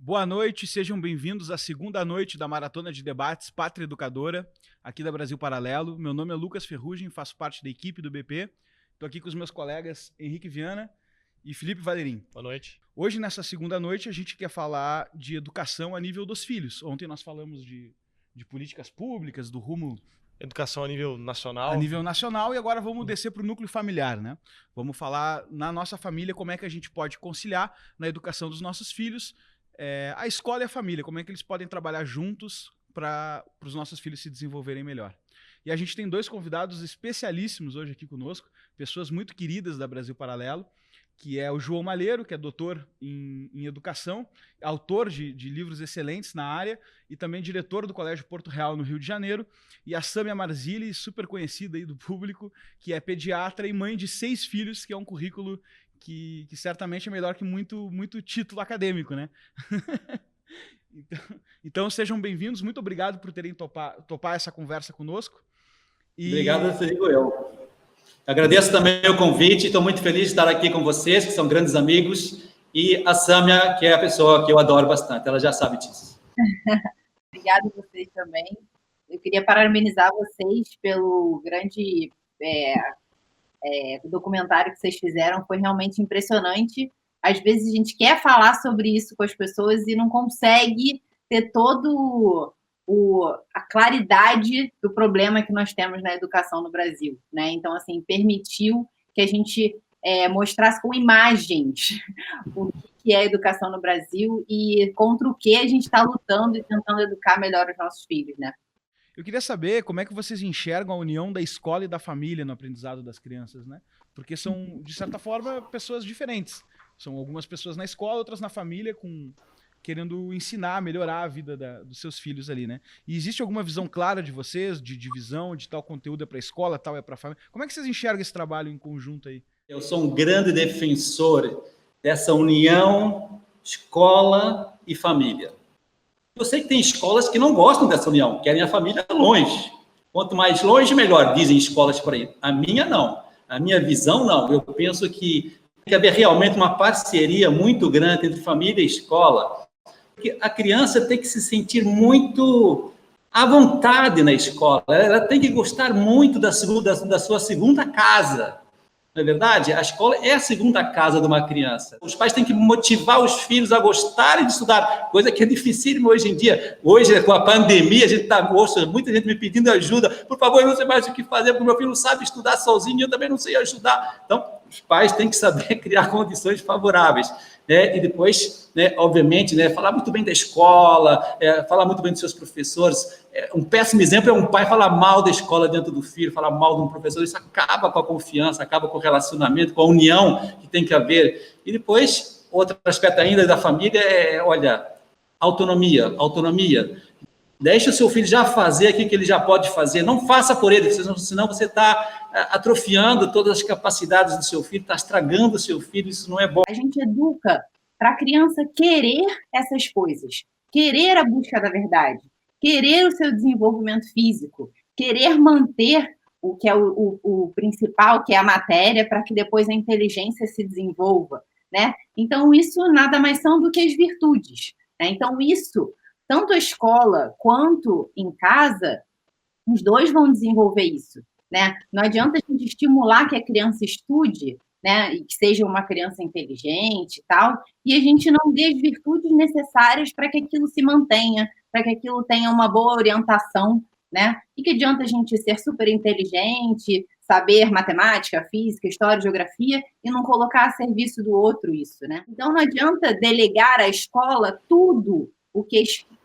Boa noite, sejam bem-vindos à segunda noite da Maratona de Debates Pátria Educadora, aqui da Brasil Paralelo. Meu nome é Lucas Ferrugem, faço parte da equipe do BP. Estou aqui com os meus colegas Henrique Viana e Felipe Valerim. Boa noite. Hoje, nessa segunda noite, a gente quer falar de educação a nível dos filhos. Ontem nós falamos de políticas públicas, do rumo... Educação a nível nacional. A nível nacional, e agora vamos descer para o núcleo familiar, né? Vamos falar na nossa família como é que a gente pode conciliar na educação dos nossos filhos a escola e a família, como é que eles podem trabalhar juntos para os nossos filhos se desenvolverem melhor. E a gente tem dois convidados especialíssimos hoje aqui conosco, pessoas muito queridas da Brasil Paralelo, que é o João Malheiro, que é doutor em educação, autor de livros excelentes na área e também diretor do Colégio Porto Real, no Rio de Janeiro, e a Sâmia Marzilli, super conhecida aí do público, que é pediatra e mãe de 6 filhos, que é um currículo que certamente é melhor que muito título acadêmico, né? Então sejam bem-vindos, muito obrigado por terem topar essa conversa conosco. Obrigado, digo eu. Agradeço também o convite, estou muito feliz de estar aqui com vocês, que são grandes amigos, e a Sâmia, que é a pessoa que eu adoro bastante, ela já sabe disso. Obrigada a vocês também. Eu queria parabenizar vocês pelo grande documentário que vocês fizeram, foi realmente impressionante. Às vezes a gente quer falar sobre isso com as pessoas e não consegue ter todo a claridade do problema que nós temos na educação no Brasil, né? Então, assim, permitiu que a gente mostrasse com imagens o que é a educação no Brasil e contra o que a gente está lutando e tentando educar melhor os nossos filhos, né? Eu queria saber como é que vocês enxergam a união da escola e da família no aprendizado das crianças, né? Porque são, de certa forma, pessoas diferentes. São algumas pessoas na escola, outras na família, querendo ensinar, melhorar a vida dos seus filhos ali, né? E existe alguma visão clara de vocês, de divisão, de tal conteúdo é para a escola, tal é para a família? Como é que vocês enxergam esse trabalho em conjunto aí? Eu sou um grande defensor dessa união escola e família. Eu sei que tem escolas que não gostam dessa união, querem a família longe. Quanto mais longe, melhor, dizem escolas por aí. A minha, não. A minha visão, não. Eu penso que tem que haver realmente uma parceria muito grande entre família e escola, porque a criança tem que se sentir muito à vontade na escola. Ela tem que gostar muito da sua segunda casa. Não é verdade? A escola é a segunda casa de uma criança. Os pais têm que motivar os filhos a gostarem de estudar, coisa que é dificílima hoje em dia. Hoje, com a pandemia, a gente está, muita gente me pedindo ajuda. Por favor, eu não sei mais o que fazer, porque meu filho não sabe estudar sozinho, eu também não sei ajudar. Então, os pais têm que saber criar condições favoráveis. Né? E depois, né, obviamente, né, falar muito bem da escola, falar muito bem dos seus professores. Um péssimo exemplo é um pai falar mal da escola dentro do filho, falar mal de um professor. Isso acaba com a confiança, acaba com o relacionamento, com a união que tem que haver. E depois, outro aspecto ainda da família olha, autonomia. Deixa o seu filho já fazer aquilo que ele já pode fazer. Não faça por ele, senão você está atrofiando todas as capacidades do seu filho, está estragando o seu filho, isso não é bom. A gente educa para a criança querer essas coisas, querer a busca da verdade, querer o seu desenvolvimento físico, querer manter o que é o principal, que é a matéria, para que depois a inteligência se desenvolva, né? Então, isso nada mais são do que as virtudes, né? Então, isso, tanto a escola quanto em casa, os dois vão desenvolver isso, né? Não adianta a gente estimular que a criança estude, né, e que seja uma criança inteligente e tal, e a gente não dê as virtudes necessárias para que aquilo se mantenha, para que aquilo tenha uma boa orientação, né? E que adianta a gente ser super inteligente, saber matemática, física, história, geografia, e não colocar a serviço do outro isso, né? Então, não adianta delegar à escola tudo,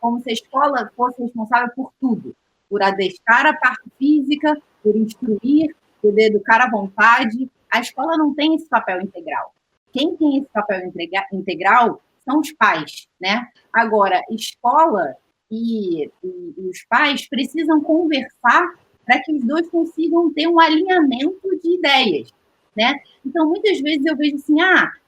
como se a escola fosse responsável por tudo, por adestrar a parte física, por instruir, por educar à vontade. A escola não tem esse papel integral. Quem tem esse papel integral são os pais, né? Agora, escola e os pais precisam conversar para que os dois consigam ter um alinhamento de ideias, né? Então, muitas vezes eu vejo assim,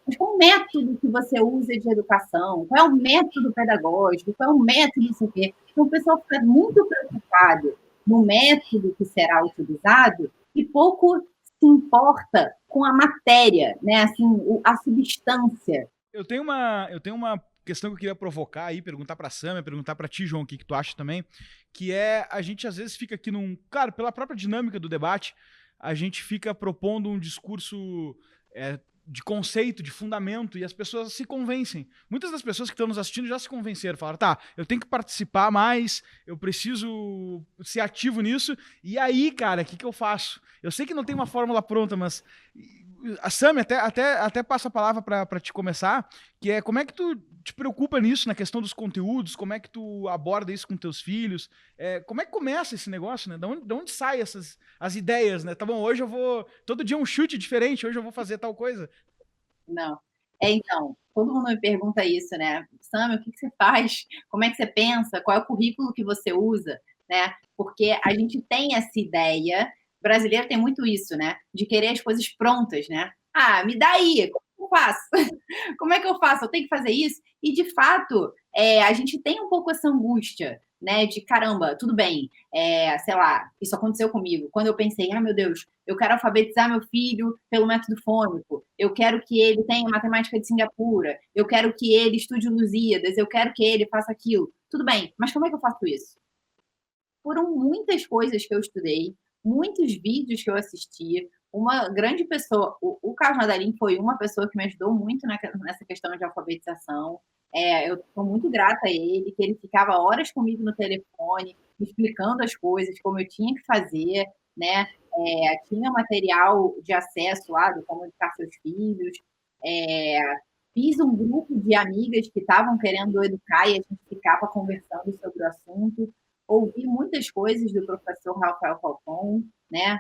mas qual o método que você usa de educação? Qual é o método pedagógico? Qual é o método não sei o quê? Então, o pessoal fica muito preocupado no método que será utilizado e pouco se importa com a matéria, né? Assim, a substância. Eu tenho uma questão que eu queria provocar aí, perguntar pra Sâmia, perguntar pra ti, João, o que tu acha também, que é, a gente às vezes fica aqui claro, pela própria dinâmica do debate, a gente fica propondo um discurso de conceito, de fundamento, e as pessoas se convencem. Muitas das pessoas que estão nos assistindo já se convenceram, falaram, tá, eu tenho que participar mais, eu preciso ser ativo nisso, e aí, cara, o que eu faço? Eu sei que não tem uma fórmula pronta, mas a Sâmia até passa a palavra para te começar, que é como é que tu te preocupa nisso, na questão dos conteúdos, como é que tu aborda isso com teus filhos, como é que começa esse negócio, né? De onde saem as ideias, né? Tá bom, hoje eu vou, todo dia um chute diferente, hoje eu vou fazer tal coisa. Não. Então, todo mundo me pergunta isso, né? Sâmia, o que você faz? Como é que você pensa? Qual é o currículo que você usa? Né? Porque a gente tem essa ideia, o brasileiro tem muito isso, né? De querer as coisas prontas, né? Ah, me dá aí, como eu faço? Como é que eu faço? Eu tenho que fazer isso? E, de fato, a gente tem um pouco essa angústia, né? De, caramba, tudo bem, sei lá, isso aconteceu comigo. Quando eu pensei, meu Deus, eu quero alfabetizar meu filho pelo método fônico, eu quero que ele tenha matemática de Singapura, eu quero que ele estude Lusíadas, eu quero que ele faça aquilo. Tudo bem, mas como é que eu faço isso? Foram muitas coisas que eu estudei, muitos vídeos que eu assisti. Uma grande pessoa, o Carlos Nadalim foi uma pessoa que me ajudou muito nessa questão de alfabetização. Eu estou muito grata a ele, que ele ficava horas comigo no telefone, me explicando as coisas, como eu tinha que fazer, né? Tinha material de acesso lá, de como educar seus filhos. Fiz um grupo de amigas que estavam querendo educar e a gente ficava conversando sobre o assunto. Ouvi muitas coisas do professor Rafael Falcão, né?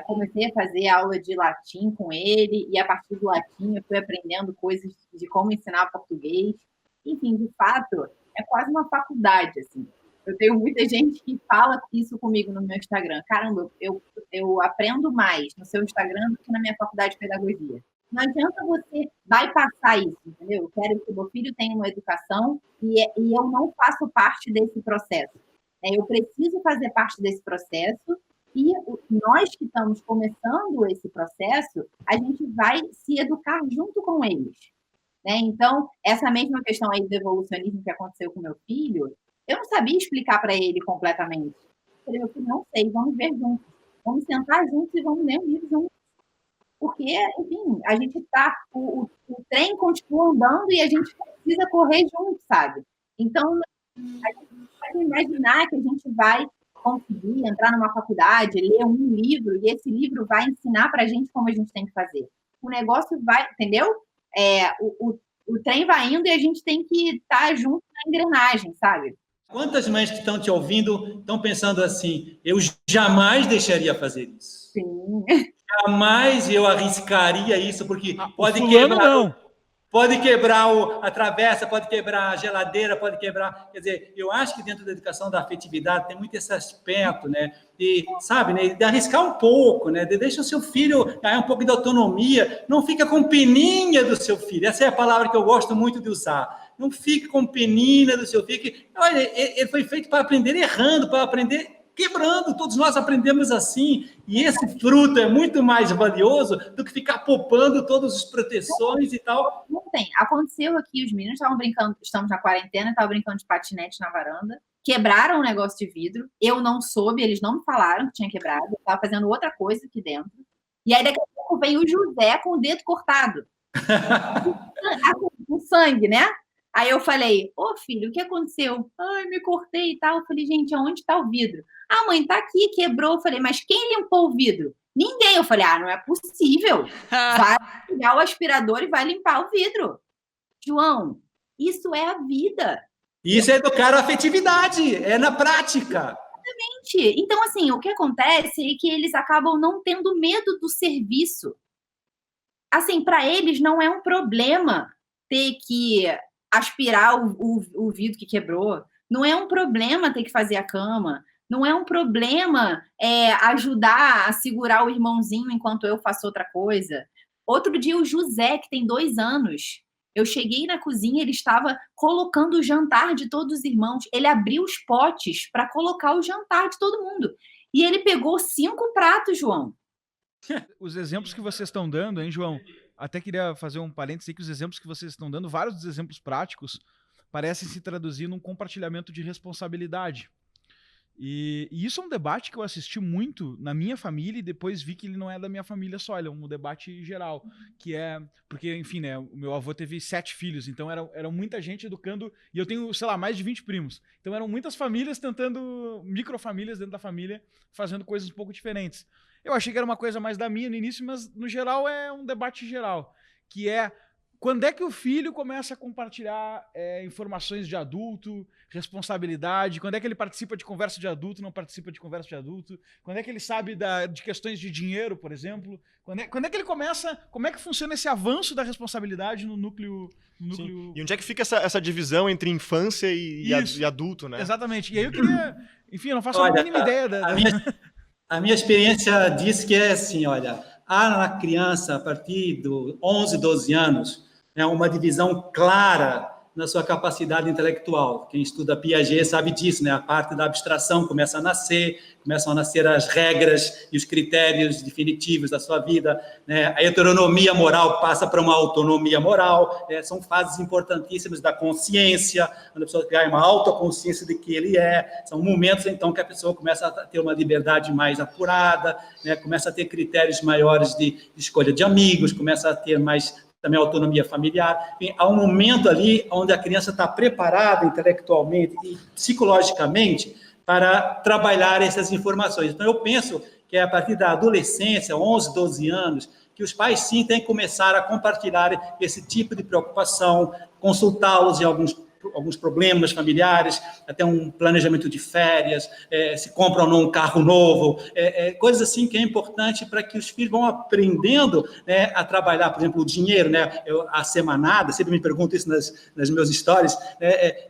Comecei a fazer aula de latim com ele, e a partir do latim eu fui aprendendo coisas de como ensinar português. Enfim, de fato, é quase uma faculdade, assim. Eu tenho muita gente que fala isso comigo no meu Instagram. Caramba, eu aprendo mais no seu Instagram do que na minha faculdade de pedagogia. Não adianta você bypassar isso, entendeu? Eu quero que o meu filho tenha uma educação e eu não faço parte desse processo. Eu preciso fazer parte desse processo e nós que estamos começando esse processo, a gente vai se educar junto com eles. Né? Então, essa mesma questão aí do evolucionismo que aconteceu com meu filho, eu não sabia explicar para ele completamente. Eu falei, meu filho, não sei, vamos ver juntos. Vamos sentar juntos e vamos ler um livro juntos. Porque, enfim, a gente está... O trem continua andando e a gente precisa correr junto, sabe? Então, a gente pode imaginar que a gente vai conseguir entrar numa faculdade, ler um livro, e esse livro vai ensinar para a gente como a gente tem que fazer. O negócio vai, entendeu? O trem vai indo e a gente tem que estar junto na engrenagem, sabe? Quantas mães que estão te ouvindo estão pensando assim, eu jamais deixaria fazer isso. Sim. Jamais eu arriscaria isso, porque pode fulano quebrar... não. Pode quebrar a travessa, pode quebrar a geladeira, pode quebrar... Quer dizer, eu acho que dentro da educação da afetividade tem muito esse aspecto, né? De, sabe, né? De arriscar um pouco, né? De deixar o seu filho ganhar um pouco de autonomia. Não fica com peninha do seu filho. Essa é a palavra que eu gosto muito de usar. Não fique com peninha do seu filho. Olha, ele foi feito para aprender errando, para aprender... quebrando, todos nós aprendemos assim, e esse fruto é muito mais valioso do que ficar poupando todas as proteções e tal. Não tem. Aconteceu aqui, os meninos estavam brincando, estamos na quarentena, estavam brincando de patinete na varanda, quebraram um negócio de vidro, eu não soube, eles não me falaram que tinha quebrado, eu estava fazendo outra coisa aqui dentro, e aí daqui a pouco vem o José com o dedo cortado, com sangue, né? Aí eu falei, filho, o que aconteceu? Ai, me cortei e tal. Eu falei, gente, aonde está o vidro? Ah, mãe, tá aqui, quebrou. Eu falei, mas quem limpou o vidro? Ninguém. Eu falei, não é possível. Vai pegar o aspirador e vai limpar o vidro. João, isso é a vida. Isso é educar a afetividade, é na prática. Exatamente. Então, assim, o que acontece é que eles acabam não tendo medo do serviço. Assim, para eles não é um problema ter que aspirar o vidro que quebrou. Não é um problema ter que fazer a cama. Não é um problema ajudar a segurar o irmãozinho enquanto eu faço outra coisa. Outro dia, o José, que tem 2 anos, eu cheguei na cozinha, ele estava colocando o jantar de todos os irmãos. Ele abriu os potes para colocar o jantar de todo mundo. E ele pegou 5 pratos, João. Os exemplos que vocês estão dando, hein, João? até queria fazer um parênteses aí, que os exemplos que vocês estão dando, vários dos exemplos práticos, parecem se traduzir num compartilhamento de responsabilidade. E isso é um debate que eu assisti muito na minha família e depois vi que ele não é da minha família só, ele é um debate geral, que é, porque, enfim, né, o meu avô teve 7 filhos, então era muita gente educando, e eu tenho, sei lá, mais de 20 primos, então eram muitas famílias tentando, microfamílias dentro da família, fazendo coisas um pouco diferentes. Eu achei que era uma coisa mais da minha no início, mas no geral é um debate geral, que é quando é que o filho começa a compartilhar informações de adulto, responsabilidade, quando é que ele participa de conversa de adulto, não participa de conversa de adulto, quando é que ele sabe de questões de dinheiro, por exemplo, quando é que ele começa, como é que funciona esse avanço da responsabilidade no núcleo... Sim. E onde é que fica essa divisão entre infância e adulto, né? Exatamente. E aí eu queria... Enfim, eu não faço a mínima ideia A minha experiência diz que é assim, olha, há na criança, a partir dos 11, 12 anos, né, uma divisão clara na sua capacidade intelectual. Quem estuda Piaget sabe disso, né? A parte da abstração começam a nascer as regras e os critérios definitivos da sua vida, né? A heteronomia moral passa para uma autonomia moral, né? São fases importantíssimas da consciência, onde a pessoa ganha uma autoconsciência de que ele é, são momentos, então, que a pessoa começa a ter uma liberdade mais apurada, né? Começa a ter critérios maiores de escolha de amigos, começa a ter mais também autonomia familiar. Enfim, há um momento ali onde a criança está preparada intelectualmente e psicologicamente para trabalhar essas informações. Então, eu penso que é a partir da adolescência, 11, 12 anos, que os pais, sim, têm que começar a compartilhar esse tipo de preocupação, consultá-los em alguns problemas familiares, até um planejamento de férias, se compra ou não um carro novo, coisas assim que é importante para que os filhos vão aprendendo, né, a trabalhar, por exemplo, o dinheiro, né, a semanada, sempre me pergunto isso nas meus stories,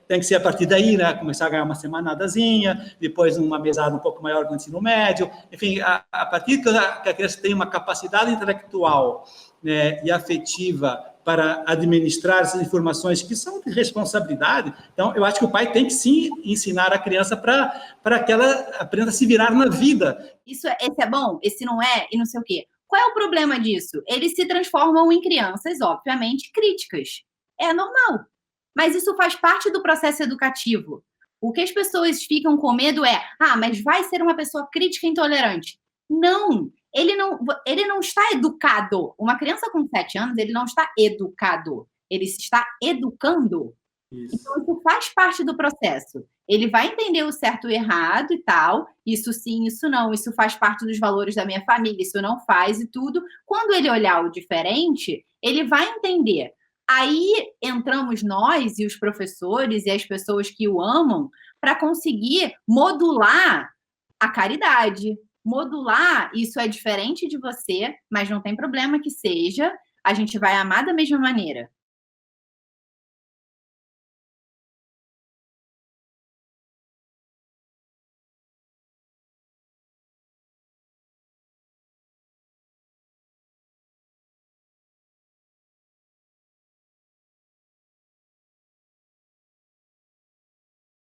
tem que ser a partir daí, né, começar a ganhar uma semanadazinha, depois uma mesada um pouco maior do ensino médio, enfim, a partir que a criança tem uma capacidade intelectual, né, e afetiva para administrar essas informações que são de responsabilidade. Então, eu acho que o pai tem que, sim, ensinar a criança para que ela aprenda a se virar na vida. Esse é bom, esse não é, e não sei o quê. Qual é o problema disso? Eles se transformam em crianças, obviamente, críticas. É normal. Mas isso faz parte do processo educativo. O que as pessoas ficam com medo é, mas vai ser uma pessoa crítica e intolerante. Não! Ele não está educado. Uma criança com 7 anos, ele não está educado. Ele se está educando. Isso. Então, isso faz parte do processo. Ele vai entender o certo e o errado e tal. Isso sim, isso não. Isso faz parte dos valores da minha família. Isso não faz e tudo. Quando ele olhar o diferente, ele vai entender. Aí entramos nós e os professores e as pessoas que o amam para conseguir modular a caridade. Modular, isso é diferente de você, mas não tem problema que seja, a gente vai amar da mesma maneira.